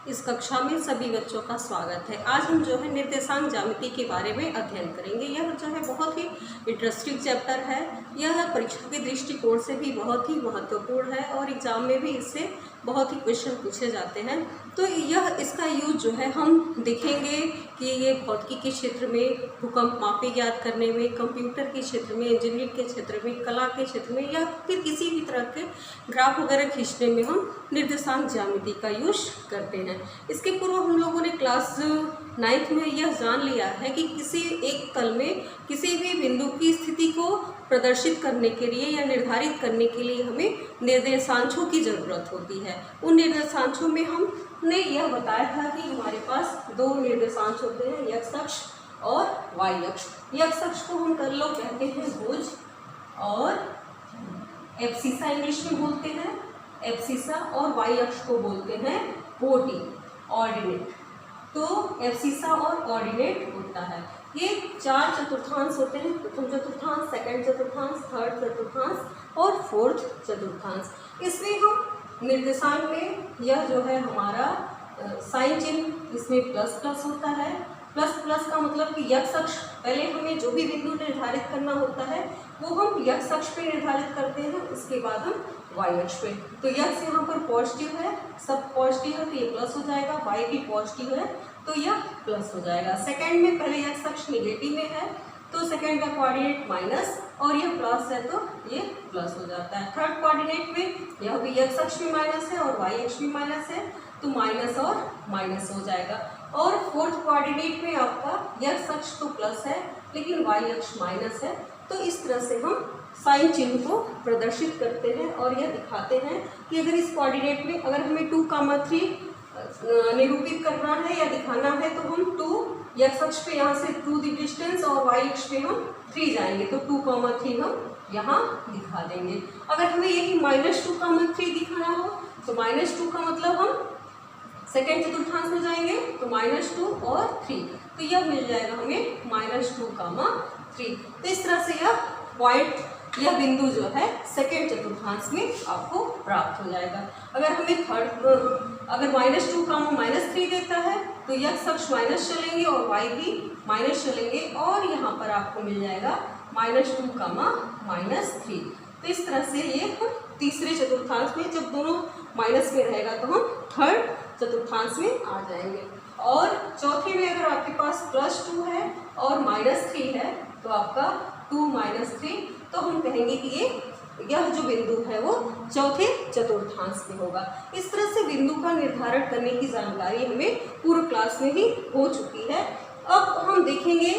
इस कक्षा में सभी बच्चों का स्वागत है। आज हम जो है निर्देशांक ज्यामिति के बारे में अध्ययन करेंगे। यह जो है बहुत ही इंटरेस्टिंग चैप्टर है। यह परीक्षा के दृष्टिकोण से भी बहुत ही महत्वपूर्ण है और एग्जाम में भी इससे बहुत ही क्वेश्चन पूछे जाते हैं। तो यह इसका यूज जो है हम देखेंगे कि ये भौतिकी के क्षेत्र में, भूकंप मापी ज्ञात करने में, कंप्यूटर के क्षेत्र में, इंजीनियरिंग के क्षेत्र में, कला के क्षेत्र में या फिर किसी भी तरह के ग्राफ वगैरह खींचने में हम निर्देशांक ज्यामिति का यूज करते हैं। इसके पूर्व हम लोगों ने क्लास 9th में यह जान लिया है कि किसी एक तल में किसी भी बिंदु की स्थिति को प्रदर्शित करने के लिए या निर्धारित करने के लिए हमें निर्देशांकों की ज़रूरत होती है। उन निर्देशांकों में हमने यह बताया था कि हमारे पास दो निर्देशांक होते हैं, एक्स अक्ष और वाई अक्ष। एक्स अक्ष को हम कर लोग कहते हैं भुज और एब्सिसा इंग्लिश में बोलते हैं, एब्सिसा, और वाई अक्ष को बोलते हैं कोटि, ऑर्डिनेट। तो एब्सिसा और ऑर्डिनेट होता है। ये चार चतुर्थांश होते हैं, प्रथम चतुर्थांश, सेकंड चतुर्थांश, थर्ड चतुर्थांश और फोर्थ चतुर्थांश। इसमें हम निर्देशांक में यह जो है हमारा साइन चिन्ह, इसमें प्लस प्लस होता है। प्लस प्लस का मतलब कि एक्स अक्ष, पहले हमें जो भी बिंदु निर्धारित करना होता है वो हम एक्स अक्ष पे निर्धारित करते हैं, उसके बाद हम वाई अक्ष पे। तो एक्स यहाँ पर पॉजिटिव है, सब पॉजिटिव है तो ये प्लस हो जाएगा, वाई भी पॉजिटिव है तो यह प्लस हो जाएगा। सेकंड में पहले एक्स अक्ष निगेटिव में है तो सेकंड का कोऑर्डिनेट माइनस और यह प्लस है तो ये प्लस हो जाता है। थर्ड कोऑर्डिनेट में यह भी एक्स अक्ष में माइनस है और वाई अक्ष में माइनस है तो माइनस और माइनस हो जाएगा। और फोर्थ कोऑर्डिनेट में आपका एक्स अक्ष तो प्लस है लेकिन वाई अक्ष माइनस है। तो इस तरह से हम साइन चिन्ह को प्रदर्शित करते हैं और यह दिखाते हैं कि अगर इस कोऑर्डिनेट में अगर हमें 2,3 निरूपित करना है या दिखाना है तो हम 2 एक्स अक्ष पे यहाँ से 2 दी डिस्टेंस और वाई अक्ष पे हम 3 जाएंगे तो 2,3 हम यहाँ दिखा देंगे। अगर हमें यही -2,3 दिखाना हो तो -2 का मतलब हम सेकेंड चतुर्थांश में जाएंगे तो -2 और 3 तो यह मिल जाएगा हमें -2,3। तो इस तरह से यह पॉइंट, यह बिंदु जो है सेकेंड चतुर्थांश में आपको प्राप्त हो जाएगा। अगर हमें अगर -2,-3 देता है तो एक्स अक्ष माइनस चलेंगे और वाई भी माइनस चलेंगे और यहाँ पर आपको मिल जाएगा -2,-3। तो इस तरह से ये हम तीसरे चतुर्थांश में, जब दोनों माइनस में रहेगा तो हम थर्ड चतुर्थांश में आ जाएंगे। और चौथे में अगर आपके पास +2 है और -3 है तो आपका 2 - 3 तो हम कहेंगे कि यह जो बिंदु है वो चौथे चतुर्थांश में होगा। इस तरह से बिंदु का निर्धारण करने की जानकारी हमें पूर्व क्लास में ही हो चुकी है। अब हम देखेंगे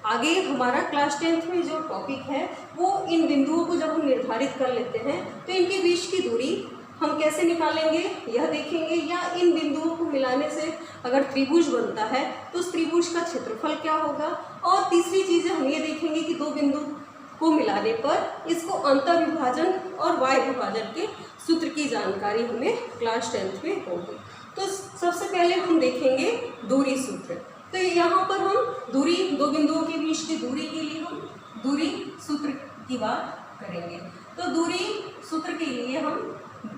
आगे हमारा क्लास 10th में जो टॉपिक है वो इन बिंदुओं को जब हम निर्धारित कर लेते हैं तो इनके बीच की दूरी हम कैसे निकालेंगे यह देखेंगे, या इन बिंदुओं को मिलाने से अगर त्रिभुज बनता है तो उस त्रिभुज का क्षेत्रफल क्या होगा। और तीसरी चीज़ हम ये देखेंगे कि दो बिंदु को मिलाने पर इसको अंतर विभाजन और वाय विभाजन के सूत्र की जानकारी हमें क्लास 10th में होगी। तो सबसे पहले हम देखेंगे दूरी सूत्र। तो यहाँ पर हम दूरी, दो बिंदुओं के बीच की दूरी के लिए हम दूरी सूत्र की बात करेंगे। तो दूरी सूत्र के लिए हम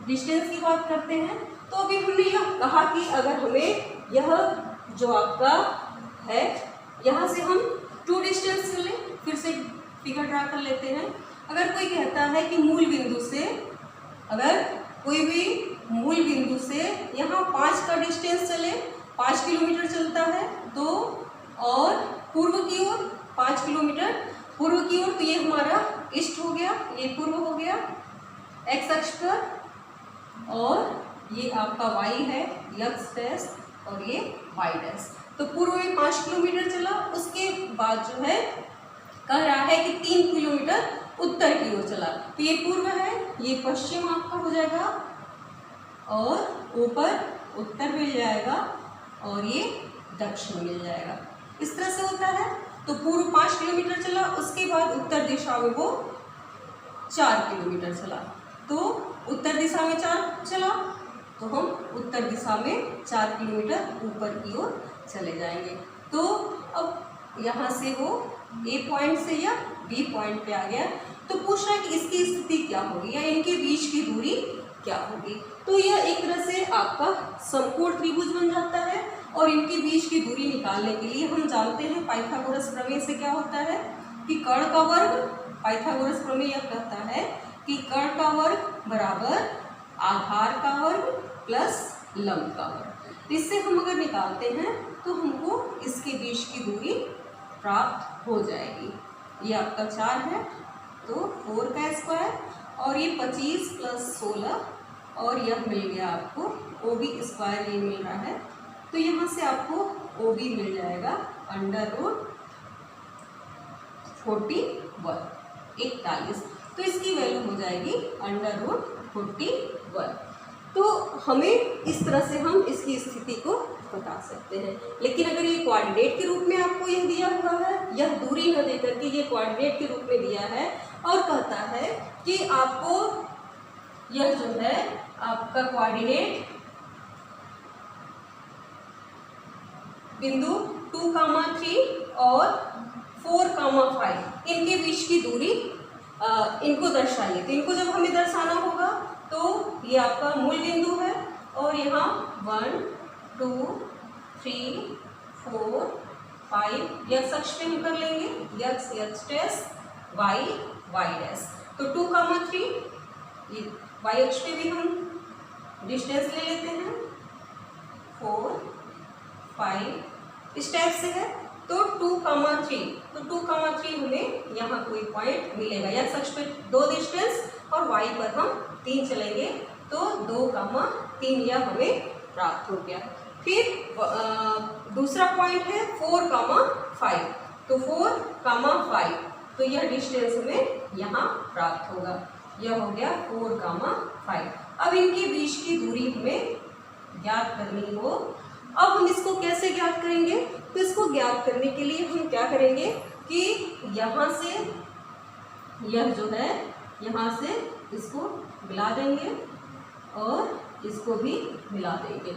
डिस्टेंस की बात करते हैं। तो अभी हमने यह कहा कि अगर हमें यह जो आपका है यहाँ से हम 2 डिस्टेंस लें, फिर से फिगर ड्रा कर लेते हैं। अगर कोई कहता है कि मूल बिंदु से, अगर कोई भी मूल बिंदु से यहाँ 5 का डिस्टेंस चले, 5 किलोमीटर चलता है तो, और पूर्व की ओर 5 किलोमीटर पूर्व की ओर, तो ये हमारा ईस्ट हो गया, ये पूर्व हो गया एक्स अक्ष पर, और ये आपका वाई है एक्स डैश और ये वाई डैश। तो पूर्व में 5 किलोमीटर चला, उसके बाद जो है कह रहा है कि 3 किलोमीटर उत्तर की ओर चला। तो ये पूर्व है, ये पश्चिम आपका हो जाएगा और ऊपर उत्तर मिल जाएगा और ये दक्षिण मिल जाएगा। इस तरह से होता है। तो पूर्व 5 किलोमीटर चला, उसके बाद उत्तर दिशा में वो 4 किलोमीटर चला। तो उत्तर दिशा में 4 चला तो हम उत्तर दिशा में 4 किलोमीटर ऊपर की ओर चले जाएंगे। तो अब यहाँ से वो ए पॉइंट से या बी पॉइंट पे आ गया तो पूछ रहा है कि इसकी स्थिति क्या होगी या इनके बीच की दूरी क्या होगी। तो यह एक तरह से आपका समकोण त्रिभुज बन जाता है और इनके बीच की दूरी निकालने के लिए हम जानते हैं पाइथागोरस प्रमेय से क्या होता है कि कर्ण का वर्ग, पाइथागोरस प्रमेय यह कहता है कि कर्ण का वर्ग बराबर आधार का वर्ग प्लस लंब का वर्ग। इससे हम अगर निकालते हैं तो हमको इसके बीच की दूरी प्राप्त हो जाएगी। ये आपका 4 है तो 4 का स्क्वायर और ये 25 प्लस 16 और यह मिल गया आपको OB स्क्वायर, ये मिल रहा है। तो यहाँ से आपको OB मिल जाएगा √41 41। तो इसकी वैल्यू हो जाएगी √41। तो हमें इस तरह से हम इसकी स्थिति को बता सकते हैं। लेकिन अगर ये कोऑर्डिनेट के रूप में आपको यह दिया हुआ है, यह दूरी न देकर के ये कोऑर्डिनेट के रूप में दिया है और कहता है कि आपको यह जो है आपका कोऑर्डिनेट बिंदु 2,3 और 4,5 इनके बीच की दूरी इनको दर्शाइए। तो इनको जब हमें दर्शाना होगा तो ये आपका मूल बिंदु है और यहाँ 1 2 3 4 5 यक्स अक्ष पे हम कर लेंगे, x x dash y y dash. तो 2,3 ये वाई अक्ष पे भी हम डिस्टेंस ले लेते हैं 4 5 इस टाइप से है। तो 2,3 तो 2,3 हमें यहाँ कोई पॉइंट मिलेगा, यक्स अक्ष पे 2 डिस्टेंस और वाई पर हम 3 चलेंगे तो 2,3 यह हमें प्राप्त हो गया। फिर दूसरा पॉइंट है 4,5 तो 4,5 तो यह डिस्टेंस हमें यहाँ प्राप्त होगा, यह हो गया 4,5। अब इनके बीच की दूरी हमें ज्ञात करनी हो। अब हम इसको कैसे ज्ञात करेंगे? तो इसको ज्ञात करने के लिए हम क्या करेंगे कि यहाँ से यह जो है यहाँ से इसको मिला देंगे और इसको भी मिला देंगे।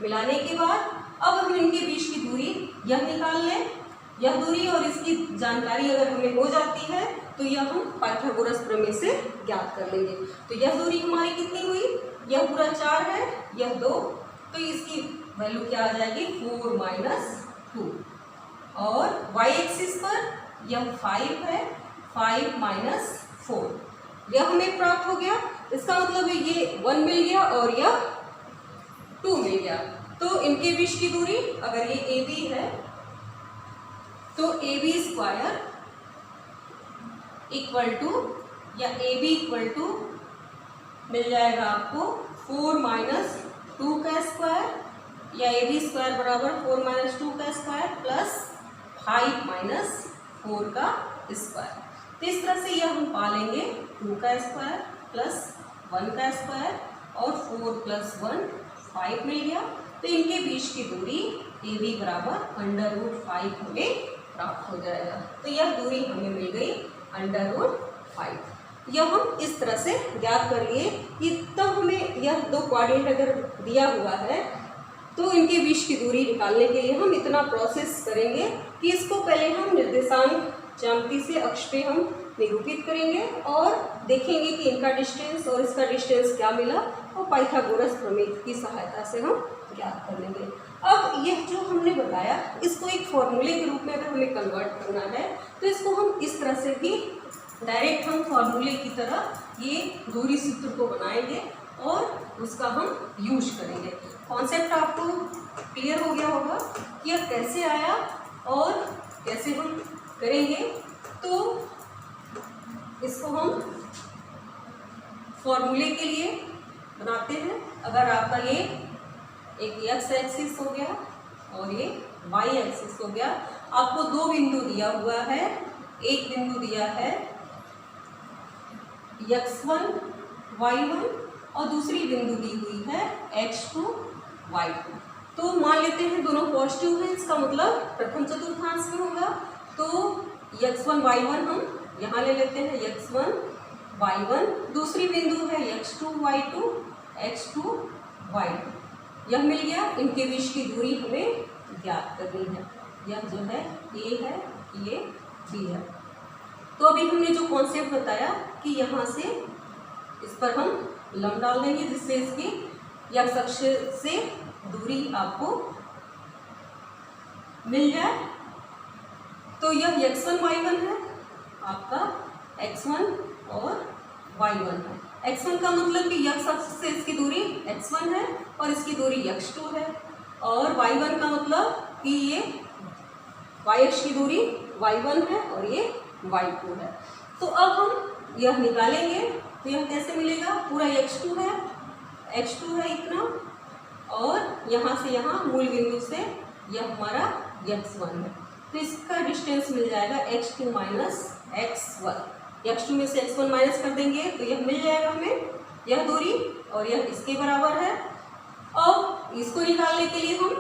मिलाने के बाद अब हम इनके बीच की दूरी यह निकाल लें। यह दूरी और इसकी जानकारी अगर हमें हो जाती है तो यह हम पाइथागोरस प्रमेय से ज्ञात कर लेंगे। तो यह दूरी हमारी कितनी हुई? यह पूरा 4 है, यह 2, तो इसकी वैल्यू क्या आ जाएगी 4 - 2 और y एक्सिस पर यह 5 है, 5 - 4 यह हमें प्राप्त हो गया। इसका मतलब ये 1 मिल गया और यह 2 मिल गया। तो इनके बीच की दूरी अगर ये AB है तो AB स्क्वायर इक्वल टू या AB इक्वल टू मिल जाएगा आपको 4 - 2 का स्क्वायर या AB स्क्वायर बराबर 4 - 2 का स्क्वायर प्लस 5 - 4 का स्क्वायर। तो इस तरह से यह हम पा लेंगे 2 का स्क्वायर प्लस 1 का स्क्वायर और 4 + 1 5 मिल गया। तो इनके बीच की दूरी AB बराबर √5 हमें प्राप्त हो जाएगा। तो यह दूरी हमें मिल गई √5। यह हम इस तरह से ज्ञात कर लिए कि तब हमें यह 2 कोऑर्डिनेट अगर दिया हुआ है तो इनके बीच की दूरी निकालने के लिए हम इतना प्रोसेस करेंगे कि इसको पहले हम निर्देशांक ज्यामिति से अक्ष पे हम निरूपित करेंगे और देखेंगे कि इनका डिस्टेंस और इसका डिस्टेंस क्या मिला और पाइथागोरस प्रमेय की सहायता से हम ज्ञात कर लेंगे। अब यह जो हमने बताया इसको एक फॉर्मूले के रूप में अगर हमें कन्वर्ट करना है तो इसको हम इस तरह से भी डायरेक्ट हम फॉर्मूले की तरह ये दूरी सूत्र को बनाएंगे और उसका हम यूज करेंगे। कॉन्सेप्ट आपको क्लियर हो गया होगा कि यह कैसे आया और कैसे हम करेंगे। तो इसको हम फॉर्मूले के लिए बनाते हैं। अगर आपका ये एक एक्स एक्सिस हो गया और ये वाई एक्सिस हो गया, आपको 2 बिंदु दिया हुआ है। एक बिंदु दिया है x1 y1 और दूसरी बिंदु दी हुई है x2 y2। तो मान लेते हैं दोनों पॉजिटिव हैं, इसका मतलब प्रथम चतुर्थांश में होगा। तो x1 y1 हम यहाँ ले लेते हैं, x1 y1। दूसरी बिंदु है x2 y2 x2 y2 यह मिल गया। इनके बीच की दूरी हमें ज्ञात करनी है। यह जो है A है, ये B है। तो अभी हमने जो कॉन्सेप्ट बताया कि यहाँ से इस पर हम लंब डाल देंगे जिससे इसकी x अक्ष से दूरी आपको मिल जाए। तो यह x1 y1 है आपका, x1 और y1 है। x1 का मतलब कि x अक्ष से इसकी दूरी x1 है और इसकी दूरी x2 है, और y1 का मतलब कि ये y अक्ष की दूरी y1 है और ये y2 है। तो अब हम यह निकालेंगे तो यह कैसे मिलेगा, पूरा x2 है इतना, और यहाँ से यहाँ मूल बिंदु से यह हमारा x1 है। तो इसका डिस्टेंस मिल जाएगा x2 माइनस x1। x2 में से x1 माइनस कर देंगे तो यह मिल जाएगा हमें यह दूरी, और यह इसके बराबर है। अब इसको निकालने के लिए हम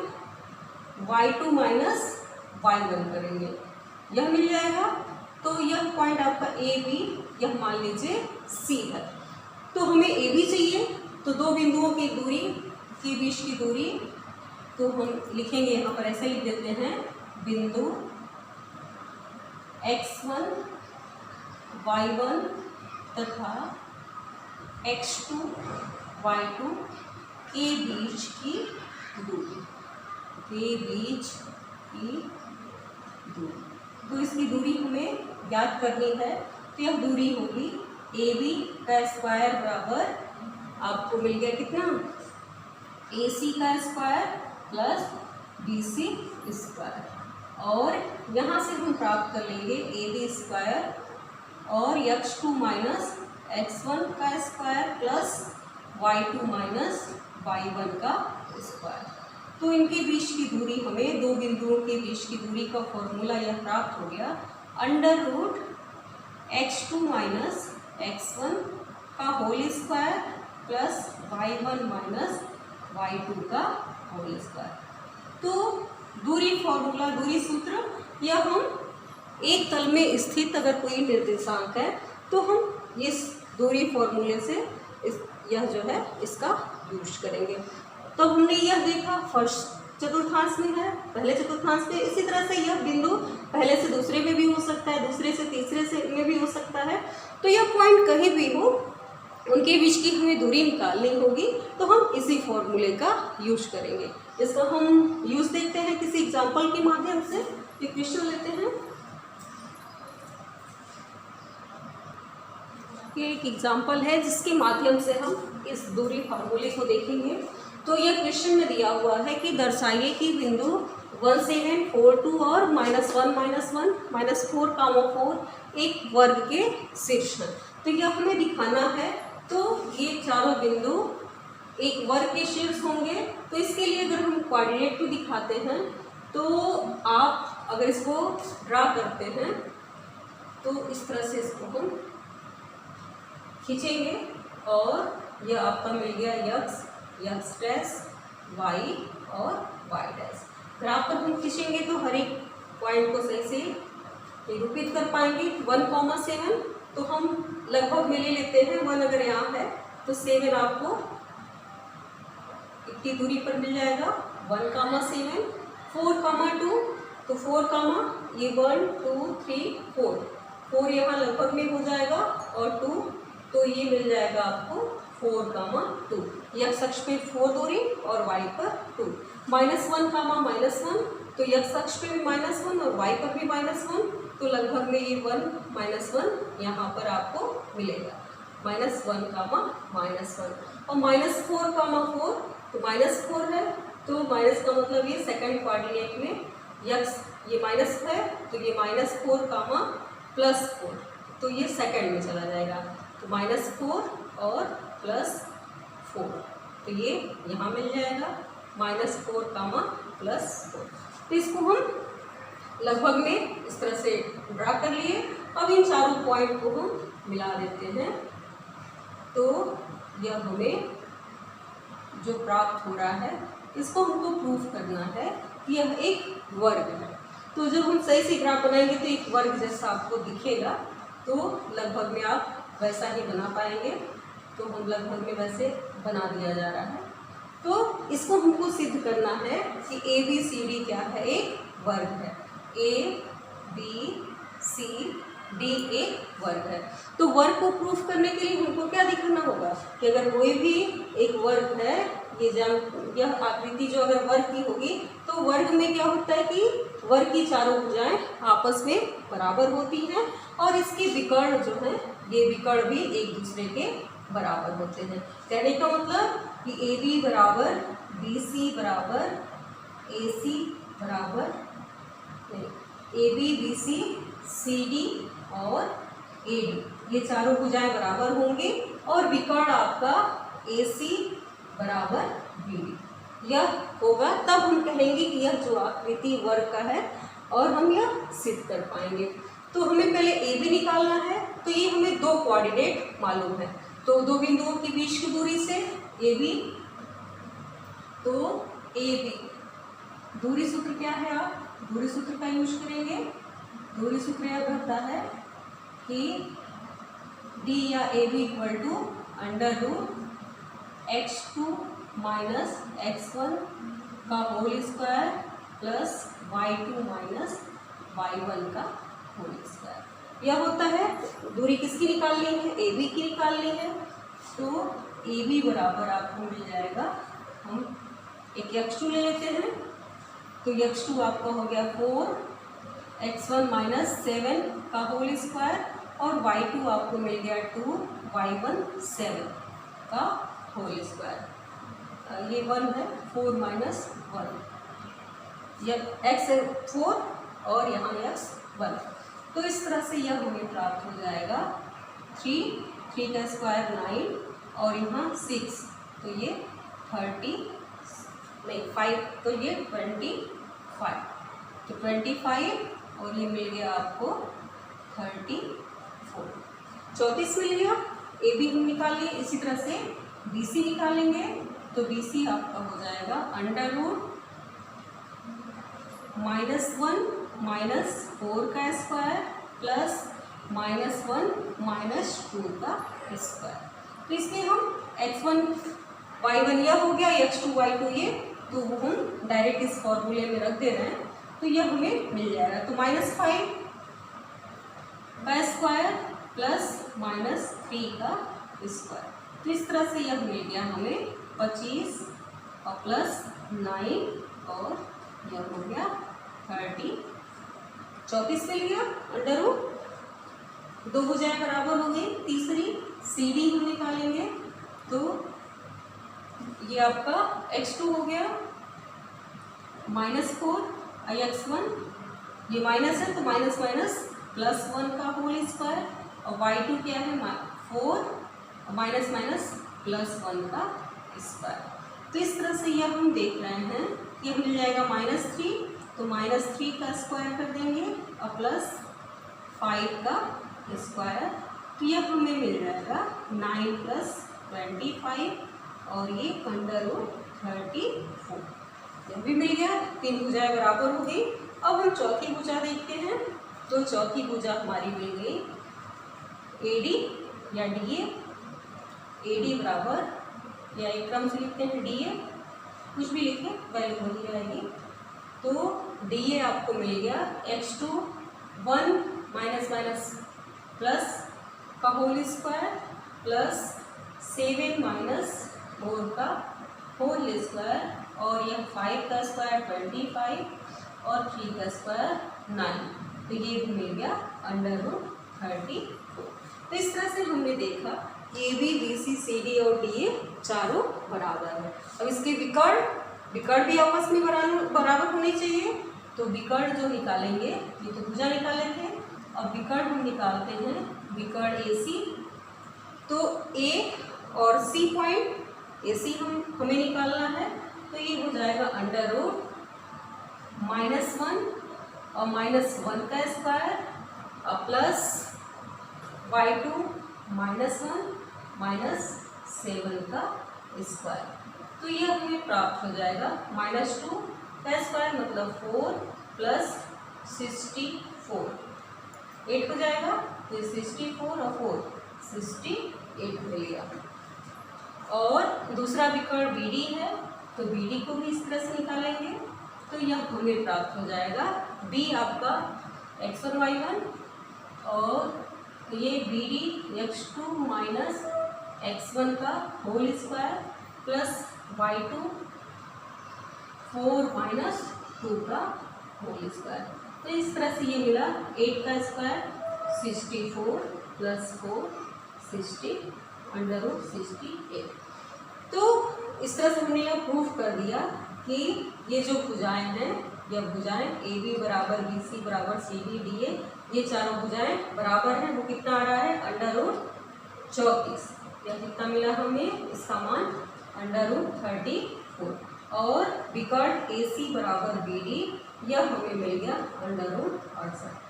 y2 माइनस y1 करेंगे, यह मिल जाएगा। तो यह पॉइंट आपका ए बी, यह मान लीजिए C है। तो हमें ए बी चाहिए, तो दो बिंदुओं की दूरी के बीच की दूरी तो हम लिखेंगे यहाँ पर, ऐसे लिख देते हैं, बिंदु x1 y1 तथा x2 y2 के बीच की दूरी, तो इसकी दूरी हमें ज्ञात करनी है। तो यह दूरी होगी ए बी का स्क्वायर बराबर आपको मिल गया कितना, ए सी का square plus B C square, और यहाँ से हम प्राप्त कर लेंगे ए बी स्क्वायर और x2 माइनस x1 का square plus y2 minus y1 का स्क्वायर। तो इनके बीच की दूरी, हमें दो बिंदुओं के बीच की दूरी का फॉर्मूला यह प्राप्त हो गया, under root x2 minus x1 का whole square plus y1 minus y2 का होल स्क्वायर। तो दूरी फॉर्मूला, दूरी सूत्र, यह हम एक तल में स्थित अगर कोई निर्देशांक है तो हम इस दूरी फॉर्मूले से यह जो है इसका यूज करेंगे। तो हमने यह देखा फर्स्ट चतुर्थांश में है, पहले चतुर्थांश में। इसी तरह से यह बिंदु पहले से दूसरे में भी हो सकता है, दूसरे से तीसरे से में भी हो सकता है। तो यह पॉइंट कहीं भी हो, उनके बीच की हमें दूरी निकालनी होगी, तो हम इसी फॉर्मूले का यूज करेंगे। इसका हम यूज देखते हैं किसी एग्जाम्पल के माध्यम से। एक क्वेश्चन लेते हैं, ये एक एग्जाम्पल है जिसके माध्यम से हम इस दूरी फार्मूले को देखेंगे। तो यह क्वेश्चन में दिया हुआ है कि दर्शाइए कि बिंदु 1 7 4 2 और -1 -4 4 एक वर्ग के शीर्ष हैं। तो यह हमें दिखाना है। तो ये चारों बिंदु एक वर्ग के शीर्ष होंगे। तो इसके लिए अगर हम कोऑर्डिनेट भी दिखाते हैं तो आप अगर इसको ड्रा करते हैं तो इस तरह से इसको हम खींचेंगे और यह आपका मिल गया x डैश y और y डैश। ग्राफ पर हम खींचेंगे तो हर एक पॉइंट को सही से निरूपित कर पाएंगे। 1,7 तो हम लगभग में ले लेते हैं, 1 अगर यहाँ है तो 7 आपको इतनी दूरी पर मिल जाएगा। 1,7 4,2 तो 4, ये 1 2 3 4 यहाँ लगभग में हो जाएगा और 2 तो ये मिल जाएगा आपको 4,2। x अक्ष पे 4 दूरी और y पर 2। -1, तो x अक्ष पे भी -1 और y पर भी -1 तो लगभग में ये 1 -1 यहाँ पर आपको मिलेगा। -1, और -4, तो -4 है तो माइनस का मतलब ये सेकंड कोऑर्डिनेट में x ये माइनस है तो ये -4, +4 तो ये सेकंड में चला जाएगा। तो -4 और +4 तो ये यहाँ मिल जाएगा -4, +4। तो इसको हम लगभग में इस तरह से ड्रा कर लिए। अब इन चारों पॉइंट को हम मिला देते हैं तो यह हमें जो प्राप्त हो रहा है इसको हमको प्रूफ करना है कि यह एक वर्ग है। तो जब हम सही से ग्राफ बनाएंगे तो एक वर्ग जैसा आपको दिखेगा, तो लगभग में आप वैसा ही बना पाएंगे। तो हम लगभग में वैसे बना दिया जा रहा है। तो इसको हमको सिद्ध करना है कि ABCD क्या है, एक वर्ग है। ABCD डी एक वर्ग है। तो वर्ग को प्रूफ करने के लिए हमको क्या दिखाना होगा कि अगर कोई भी एक वर्ग है, यह आकृति जो अगर वर्ग की होगी तो वर्ग में क्या होता है कि वर्ग की चारों भुजाएं आपस में बराबर होती हैं और इसके विकर्ण जो है ये विकर्ण भी एक दूसरे के बराबर होते हैं। कहने का मतलब कि ए बी बराबर बी सी बराबर ए सी बराबर A B B C C D और ए डी, ये चारों भुजाएं बराबर होंगी और विकर्ण आपका ए सी बराबर बी डी यह होगा, तब हम कहेंगे कि यह जो आकृति वर्ग का है और हम यह सिद्ध कर पाएंगे। तो हमें पहले ए बी निकालना है, तो ये हमें दो कोऑर्डिनेट मालूम है, तो दो बिंदुओं के बीच की दूरी से ए बी, तो ए बी दूरी सूत्र क्या है, आप दूरी सूत्र का यूज करेंगे। दूरी सूत्र यह कहता है कि डी या A B equal to under root x2 minus x1 का whole square plus y2 minus y1 का होल स्क्वायर। यह होता है दूरी किसकी निकालनी है, ए बी की निकालनी है। तो ए बी बराबर आपको मिल जाएगा, हम एक x2 ले लेते हैं, तो x2 आपका हो गया 4 x1 माइनस 7 का होल स्क्वायर और y2 आपको मिल गया 2 y1 7 का होल स्क्वायर। ये 1 है, 4 माइनस 1, यह x 4 और यहाँ x 1। तो इस तरह से यह हमें प्राप्त हो जाएगा 3 का स्क्वायर 9 और यहाँ 6, तो ये 5, तो ये 25, तो 25 और ये मिल गया आपको 34, 34 मिल गया। ए बी हम निकाल लिए, इसी तरह से बी सी निकालेंगे, तो बी सी आपका हो जाएगा अंडर रूट -1 माइनस 4 का स्क्वायर प्लस -1 माइनस 2 का स्क्वायर। तो इसमें हम x1 y1 यह हो गया, x2 y2 ये, तो वो हम डायरेक्ट इस फॉर्मूले में रख दे रहे हैं, तो यह हमें मिल जाएगा। तो -5 का स्क्वायर प्लस -3 का स्क्वायर, तो इस तरह से यह मिल गया हमें 25 और प्लस 9 और यह हो गया 30, 34 मिल गया अंडर रूट, दो भुजाएं बराबर हो गई। तीसरी सी डी हम निकालेंगे, तो ये आपका x2 हो गया -4 x1, ये माइनस है तो माइनस माइनस +1 का होल स्क्वायर और y2 क्या है 4 माइनस माइनस +1 का स्क्वायर। तो इस तरह से यह हम देख रहे हैं, ये मिल जाएगा -3, तो -3 का स्क्वायर कर देंगे और प्लस 5 का स्क्वायर, तो यह हमें मिल जाएगा 9 + 25 और ये अंडर रूट 34, यह भी मिल गया। 3 भुजाएं बराबर हो गई। अब हम चौथी भुजा देखते हैं, तो चौथी भुजा हमारी मिल गई ए डी या डी ए डी बराबर, या एक क्रम से लिखते हैं डी ए, कुछ भी लिखें वैल्यू वही रहेगी। तो डी ए आपको मिल गया x2 1 माइनस माइनस प्लस का होल स्क्वायर प्लस 7 माइनस 4 का होल स्क्वायर और यह 5 का स्क्वायर 25 और 3 का स्क्वायर 9, तो ये भी मिल गया अंडर रूट 34। तो इस तरह से हमने देखा A B B C C D और डी ए चारों बराबर है। अब इसके विकर्ण भी आपस में बराबर होने चाहिए, तो विकर्ण जो निकालेंगे, ये तो भुजा निकाले थे, अब विकर्ण हम निकालते हैं, विकर्ण ए सी, तो ए और सी पॉइंट ए सी हमें निकालना है, तो ये हो जाएगा अंडर रूट -1 और -1 का स्क्वायर और प्लस y2 -1 -7 का स्क्वायर, तो ये हमें प्राप्त हो जाएगा -2 का स्क्वायर मतलब 4 प्लस 64, 8 हो जाएगा, तो 64 और 4 68 मिल गया। और दूसरा विकर्ण बी डी है, तो बी डी को भी इस तरह से निकालेंगे, तो यह हमें प्राप्त हो जाएगा बी आपका x1 y1 और ये B D x2 minus x1 का whole square plus y2 4 minus 2 का होल स्क्वायर। तो इस तरह से ये मिला 8 का स्क्वायर 64 प्लस 4 60 अंडर रूट 68। तो इस तरह से हमने यह प्रूफ कर दिया कि ये जो भुजाएं हैं, यह भुजाएं ए बी बराबर बी सी बराबर सी डी डी ए, ये चारों भुजाएं बराबर हैं। वो कितना आ रहा है? Under root 34। यह कितना मिला हमें? इसका मान अंडर रूट 34। और विकर्ण ए सी बराबर बी डी, यह हमें मिल गया अंडर रूट 68।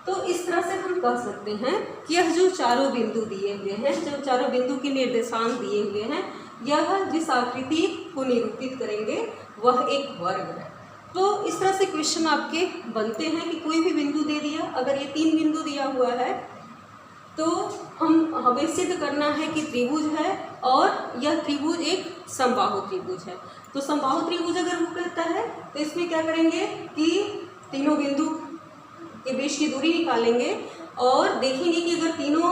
तो इस तरह से हम कह सकते हैं कि यह जो चारों बिंदु दिए हुए हैं, जो चारों बिंदु के निर्देशांक दिए हुए हैं, यह जिस आकृति को निरूपित करेंगे वह एक वर्ग है। तो इस तरह से क्वेश्चन आपके बनते हैं कि कोई भी बिंदु दे दिया, अगर ये 3 बिंदु दिया हुआ है तो हमें सिद्ध करना है कि त्रिभुज है और यह त्रिभुज एक समबाहु त्रिभुज है। तो समबाहु त्रिभुज अगर वो कहता है तो इसमें क्या करेंगे कि तीनों बिंदु के बीच की दूरी निकालेंगे और देखेंगे कि अगर तीनों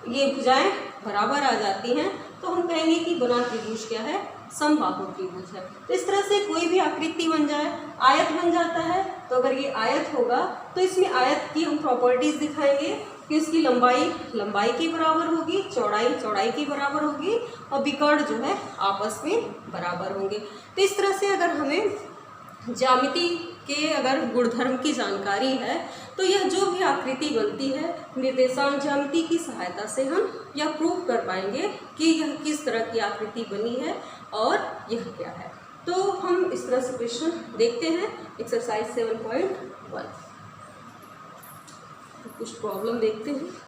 ये भुजाएं बराबर आ जाती हैं तो हम कहेंगे कि बना त्रिभुज क्या है? समबाहु त्रिभुज है। तो इस तरह से कोई भी आकृति बन जाए, आयत बन जाता है, तो अगर ये आयत होगा तो इसमें आयत की हम प्रॉपर्टीज दिखाएंगे कि इसकी लंबाई के बराबर होगी, चौड़ाई के बराबर होगी और विकर्ण जो है आपस में बराबर होंगे। तो इस तरह से अगर हमें ज्यामिति के अगर गुणधर्म की जानकारी है तो यह जो भी आकृति बनती है निर्देशांक ज्यामिति की सहायता से हम यह प्रूव कर पाएंगे कि यह किस तरह की आकृति बनी है और यह क्या है। तो हम इस तरह से क्वेश्चन देखते हैं एक्सरसाइज 7.1। कुछ प्रॉब्लम देखते हैं।